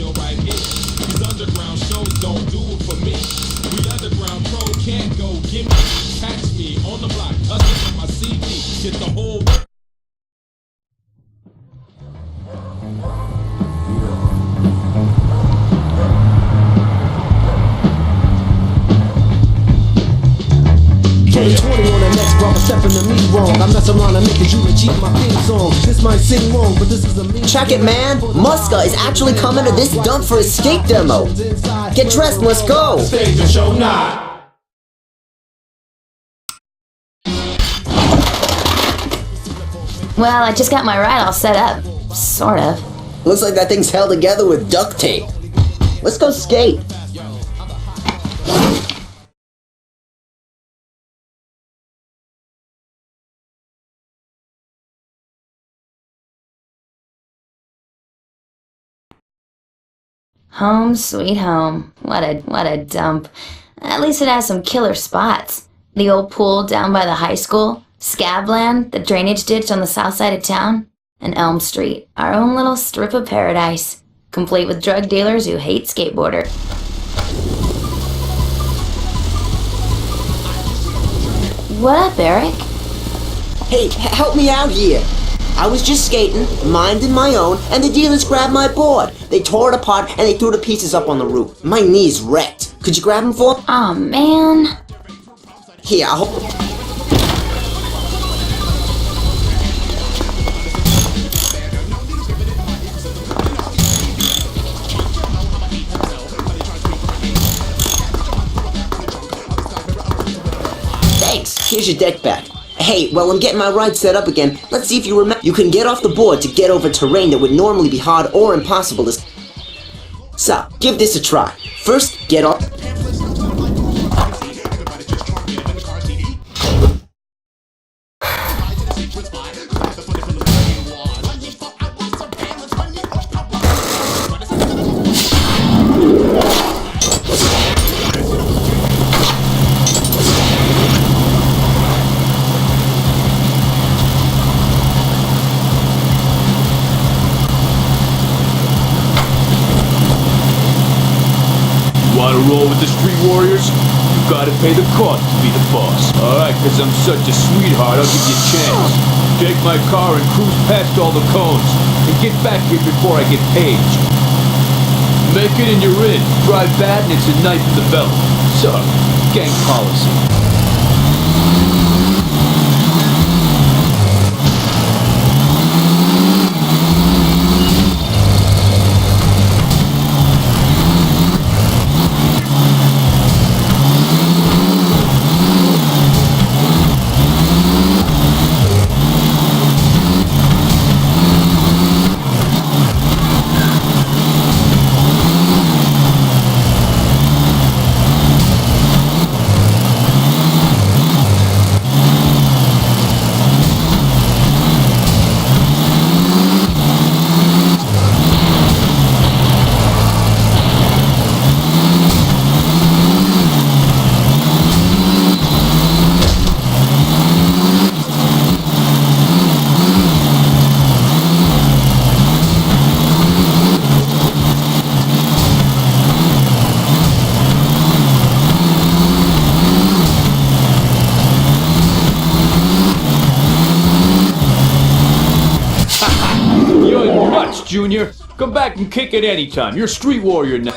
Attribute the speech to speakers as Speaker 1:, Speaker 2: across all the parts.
Speaker 1: studio right here. These underground shows don't do it for me. We underground pro can't go get me. Catch me on the block, hustling my CD. Get the whole world.
Speaker 2: K20 on the next brother stepping to me wrong. I mess around and make a you cheat my theme song. This might sing wrong, but this is a mean.
Speaker 3: Check it, man. Muska is actually coming to this dump for his skate demo. Get dressed, let's go.
Speaker 1: Stage the show now.
Speaker 4: Well, I just got my ride all set up. Sort of.
Speaker 3: Looks like that thing's held together with duct tape. Let's go skate.
Speaker 4: Home sweet home. What a dump. At least it has some killer spots. The old pool down by the high school, Scabland, the drainage ditch on the south side of town, and Elm Street, our own little strip of paradise, complete with drug dealers who hate skateboarder. What up, Eric?
Speaker 3: Hey, help me out here. I was just skating, minding my own, and the dealers grabbed my board. They tore it apart and they threw the pieces up on the roof. My knee's wrecked. Could you grab them for me?
Speaker 4: Aw, man.
Speaker 3: Here, I'll hold. Thanks. Here's your deck back. Hey, while I'm getting my ride set up again, let's see if you remember. You can get off the board to get over terrain that would normally be hard or impossible to. So, give this a try. First, get off.
Speaker 5: Want to roll with the Street Warriors? You gotta pay the cost to be the boss. Alright, cause I'm such a sweetheart, I'll give you a chance. Take my car and cruise past all the cones, and get back here before I get paged. Make it and you're in. Drive bad and it's a knife in the belly. Sorry, gang policy. Junior, come back and kick it anytime. You're a street warrior now.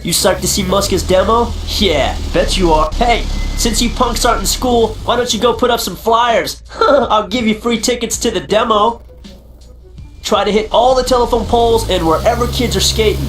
Speaker 6: You psyched to see Muska's demo? Yeah, bet you are. Hey, since you punks aren't in school, why don't you go put up some flyers? I'll give you free tickets to the demo. Try to hit all the telephone poles and wherever kids are skating.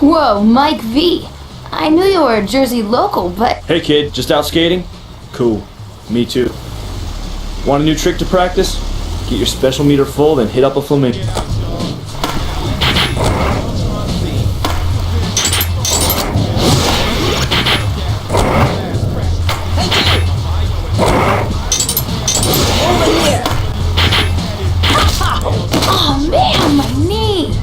Speaker 4: Whoa, Mike V. I knew you were a Jersey local, but...
Speaker 5: Hey kid, just out skating? Cool. Me too. Want a new trick to practice? Get your special meter full, then hit up a flamingo.
Speaker 4: Oh man, my knee!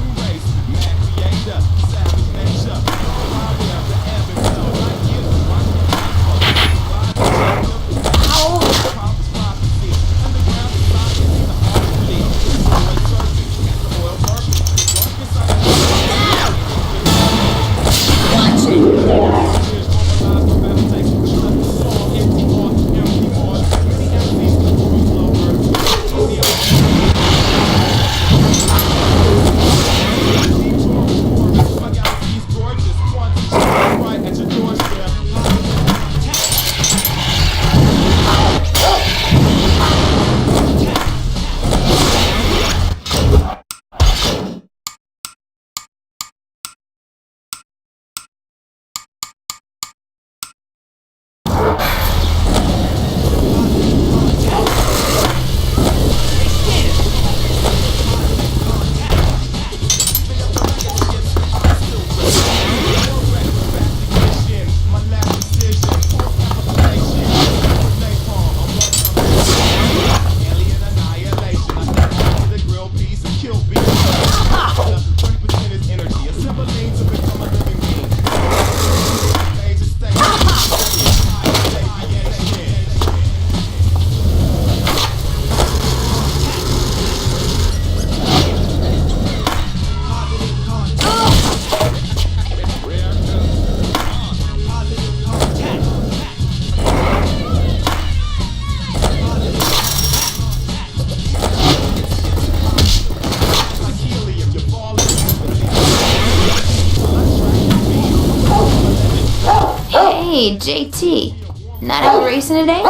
Speaker 4: Hey, JT. Not out racing today?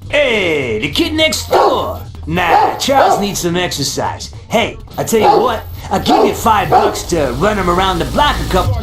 Speaker 7: Hey, the kid next door. Nah, Charles needs some exercise. Hey, I tell you what, I'll give you $5 to run him around the block a couple.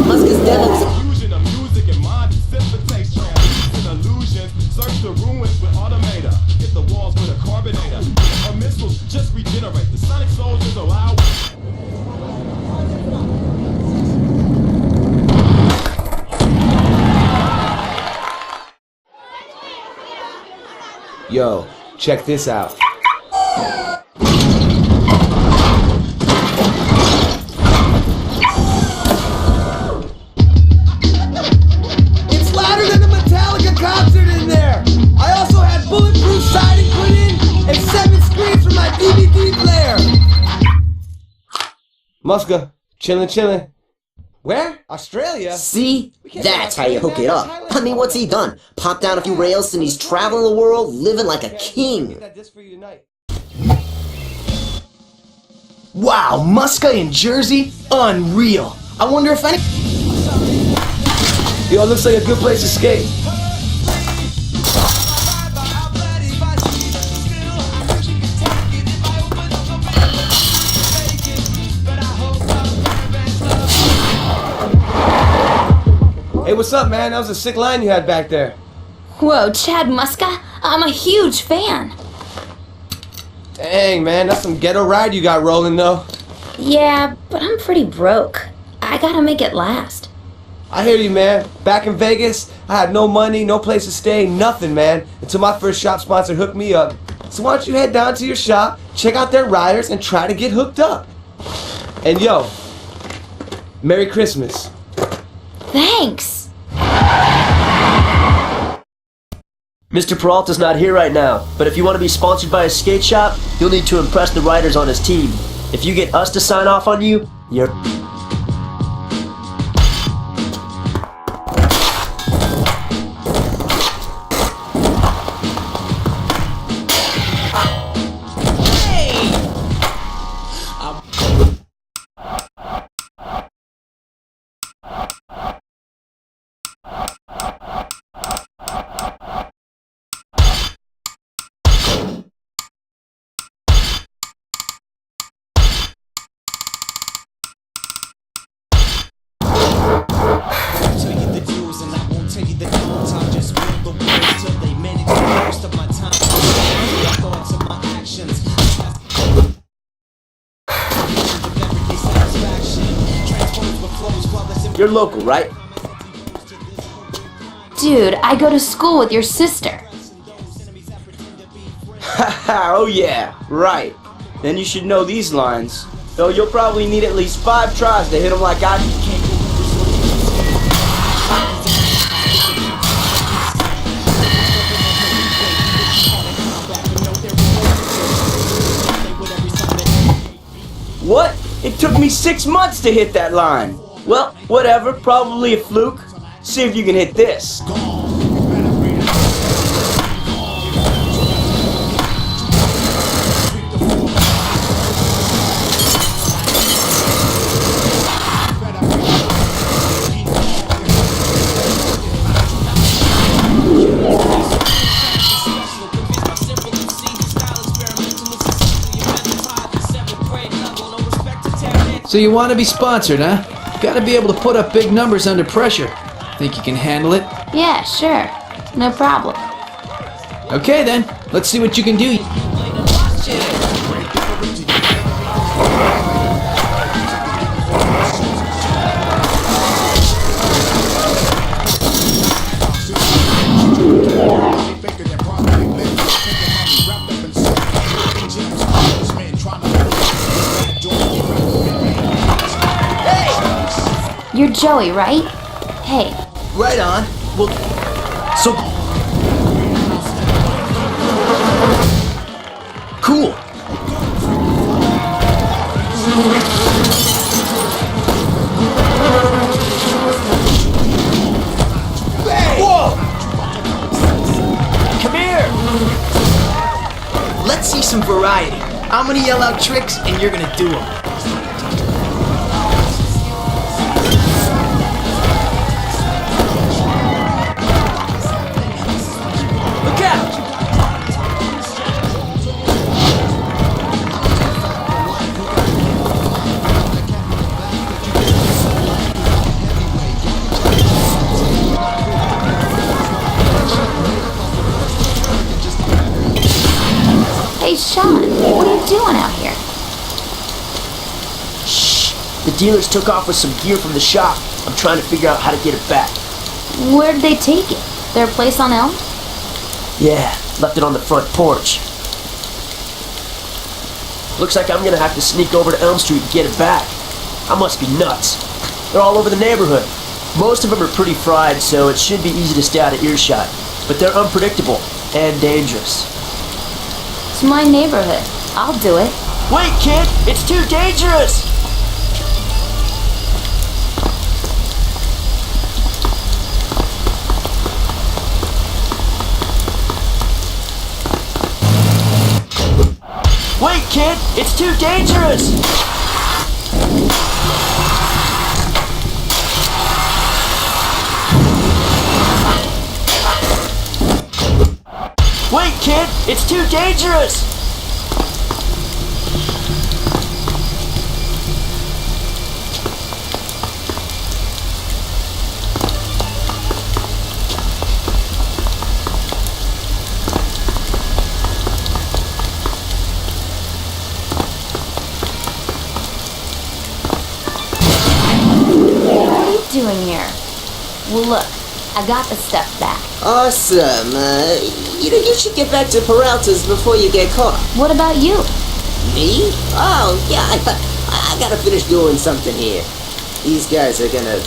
Speaker 3: Muska's demo was a
Speaker 1: Fusion of music and mind dissipates, transmutes illusions. Search the ruins with automator. Hit the walls with a carbonator. Our missiles just regenerate. The sonic soldiers allow.
Speaker 2: Yo, check this out. It's louder than a Metallica concert in there! I also had bulletproof siding put in and 7 screens for my DVD player! Muska, chillin'. Where? Australia?
Speaker 3: See? That's how you hook it up. I mean, what's he done? Popped down a few rails and he's traveling the world, living like a king.
Speaker 2: Wow, Muska in Jersey? Unreal. I wonder if any... Yo, looks like a good place to skate. Hey, what's up, man? That was a sick line you had back there.
Speaker 4: Whoa, Chad Muska? I'm a huge fan.
Speaker 2: Dang, man, that's some ghetto ride you got rolling, though.
Speaker 4: Yeah, but I'm pretty broke. I gotta make it last.
Speaker 2: I hear you, man. Back in Vegas, I had no money, no place to stay, nothing, man, until my first shop sponsor hooked me up. So why don't you head down to your shop, check out their riders, and try to get hooked up. And yo, Merry Christmas.
Speaker 4: Thanks.
Speaker 6: Mr. Peralta's not here right now, but if you want to be sponsored by a skate shop, you'll need to impress the riders on his team. If you get us to sign off on you, you're... You're local, right?
Speaker 4: Dude, I go to school with your sister.
Speaker 6: Haha, oh yeah, right. Then you should know these lines. Though you'll probably need at least 5 tries to hit them like I can. What? It took me 6 months to hit that line. Well, whatever, probably a fluke. See if you can hit this.
Speaker 8: So you want to be sponsored, huh? Gotta be able to put up big numbers under pressure. Think you can handle it?
Speaker 4: Yeah, sure. No problem.
Speaker 8: Okay then, let's see what you can do.
Speaker 4: You're Joey, right? Hey,
Speaker 2: Right on. Well, so cool.
Speaker 6: Whoa! Come here!
Speaker 2: Let's see some variety. I'm gonna yell out tricks, and you're gonna do them.
Speaker 6: Look out!
Speaker 4: hey Sean, what are you doing out here?
Speaker 6: Shh! The dealers took off with some gear from the shop. I'm trying to figure out how to get it back.
Speaker 4: Where'd they take it? Their place on Elm?
Speaker 6: Yeah, left it on the front porch. Looks like I'm gonna have to sneak over to Elm Street and get it back. I must be nuts. They're all over the neighborhood. Most of them are pretty fried, so it should be easy to stay out of earshot. But they're unpredictable and dangerous.
Speaker 4: It's my neighborhood. I'll do it.
Speaker 6: Wait, kid! It's too dangerous! Wait, kid! It's too dangerous! Wait, kid! It's too dangerous!
Speaker 4: What are you doing here? Well, look, I got the stuff back.
Speaker 3: Awesome. You should get back to Peralta's before you get caught.
Speaker 4: What about you?
Speaker 3: Me? Oh, yeah, I gotta finish doing something here. These guys are gonna...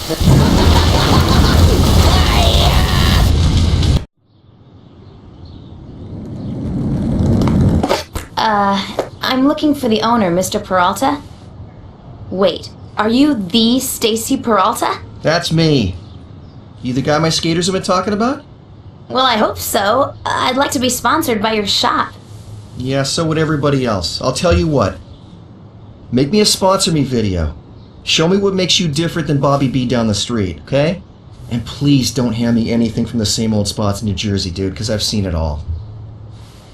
Speaker 4: I'm looking for the owner, Mr. Peralta. Wait, are you the Stacy Peralta?
Speaker 9: That's me. You the guy my skaters have been talking about?
Speaker 4: Well, I hope so. I'd like to be sponsored by your shop.
Speaker 9: Yeah, so would everybody else. I'll tell you what. Make me a sponsor me video. Show me what makes you different than Bobby B down the street, okay? And please don't hand me anything from the same old spots in New Jersey, dude, because I've seen it all.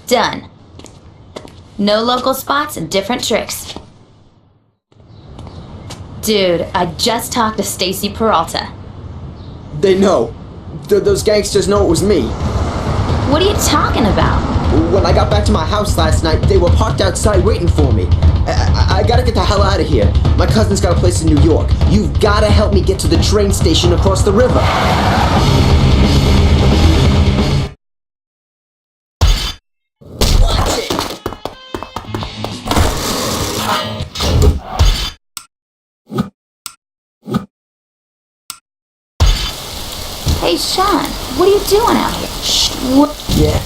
Speaker 4: Done. No local spots and different tricks. Dude, I just talked to Stacy Peralta.
Speaker 3: They know. Those gangsters know it was me.
Speaker 4: What are you talking about?
Speaker 3: When I got back to my house last night, they were parked outside waiting for me. I gotta get the hell out of here. My cousin's got a place in New York. You've gotta help me get to the train station across the river. Watch it!
Speaker 4: Hey, Sean, what are you doing out here?
Speaker 6: Shh. Yeah.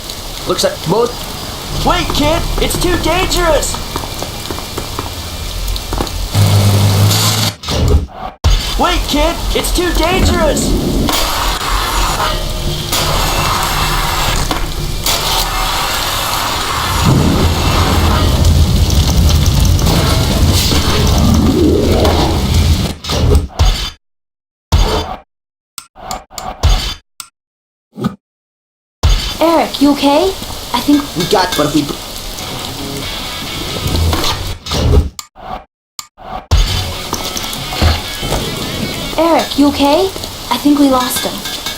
Speaker 6: Looks like both. Wait, kid! It's too dangerous! Wait, kid! It's too dangerous!
Speaker 4: Eric, you okay? I think...
Speaker 3: We got, but if we...
Speaker 4: Eric, you okay? I think we lost him.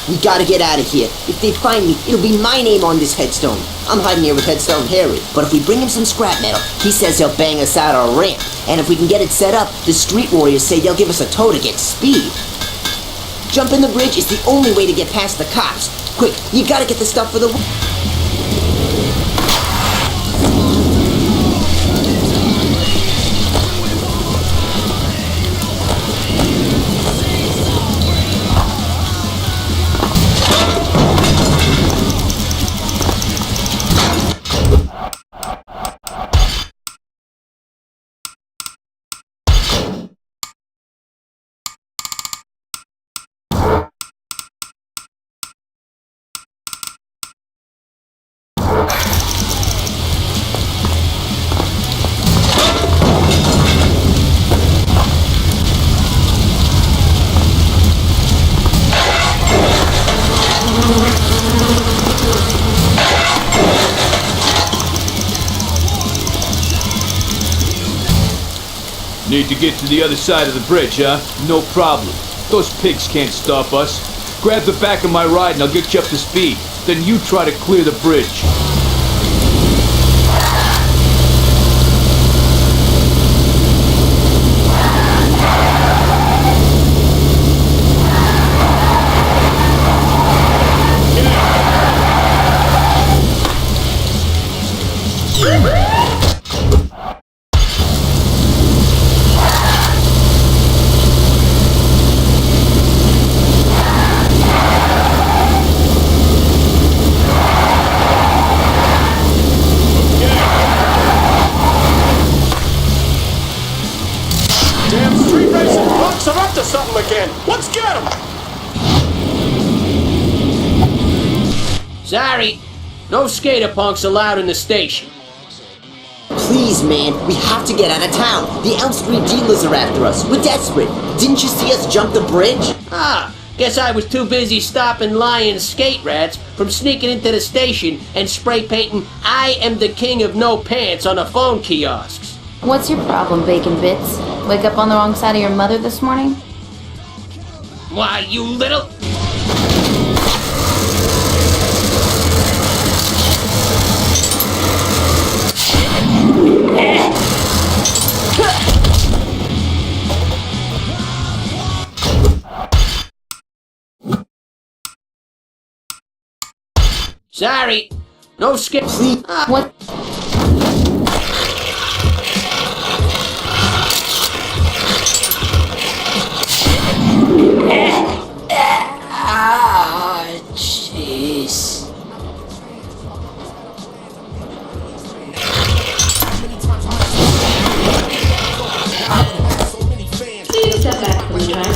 Speaker 3: We gotta get out of here. If they find me, it'll be my name on this headstone. I'm hiding here with Headstone Harry. But if we bring him some scrap metal, he says he'll bang us out our ramp. And if we can get it set up, the street warriors say they'll give us a tow to get speed. Jumping the bridge is the only way to get past the cops. Quick, you gotta get the stuff for the...
Speaker 5: Need to get to the other side of the bridge, huh? No problem. Those pigs can't stop us. Grab the back of my ride and I'll get you up to speed. Then you try to clear the bridge.
Speaker 1: Damn street racing punks are up to something again. Let's get them.
Speaker 10: Sorry, no skater punks allowed in the station.
Speaker 3: Please, man, we have to get out of town. The Elm Street dealers are after us. We're desperate. Didn't you see us jump the bridge?
Speaker 10: Ah, guess I was too busy stopping lying skate rats from sneaking into the station and spray painting "I am the king of no pants" on the phone kiosks.
Speaker 4: What's your problem, Bacon Bits? Wake up on the wrong side of your mother this morning?
Speaker 10: Why, you little... Sorry, no skip.
Speaker 3: Please.
Speaker 4: What?
Speaker 10: Ah, jeez.
Speaker 11: Please step back from the track.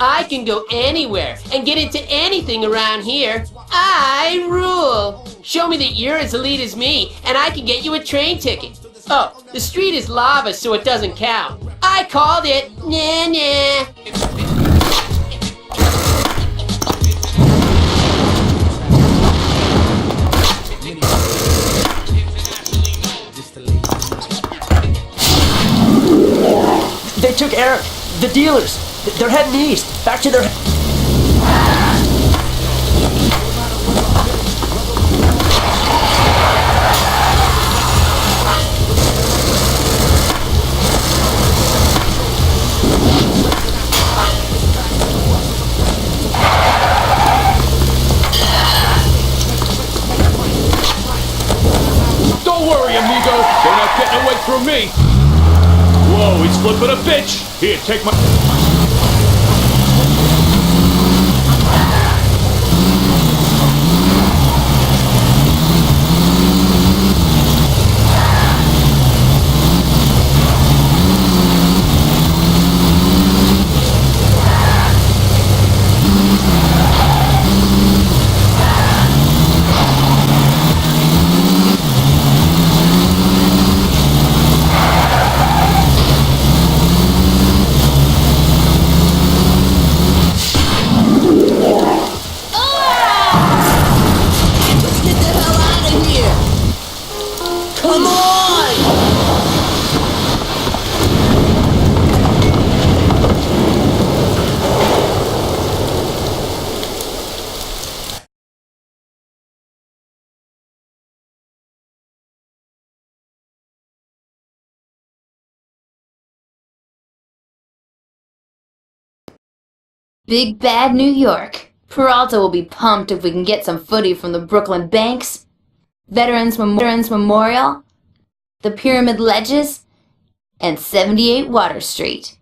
Speaker 10: I can go anywhere and get into anything around here. I rule. Show me that you're as elite as me, and I can get you a train ticket. Oh, the street is lava, so it doesn't count. I called it. Nah, nah.
Speaker 6: They they took Eric. The dealers. They're heading east. Back to their...
Speaker 5: Don't worry, amigo. They're not getting away from me. Whoa, he's flipping a bitch. Here, take my...
Speaker 2: Get the hell out of here! Come on!
Speaker 4: Big bad New York. Peralta will be pumped if we can get some footy from the Brooklyn Banks, Veterans Memorial, the Pyramid Ledges, and 78 Water Street.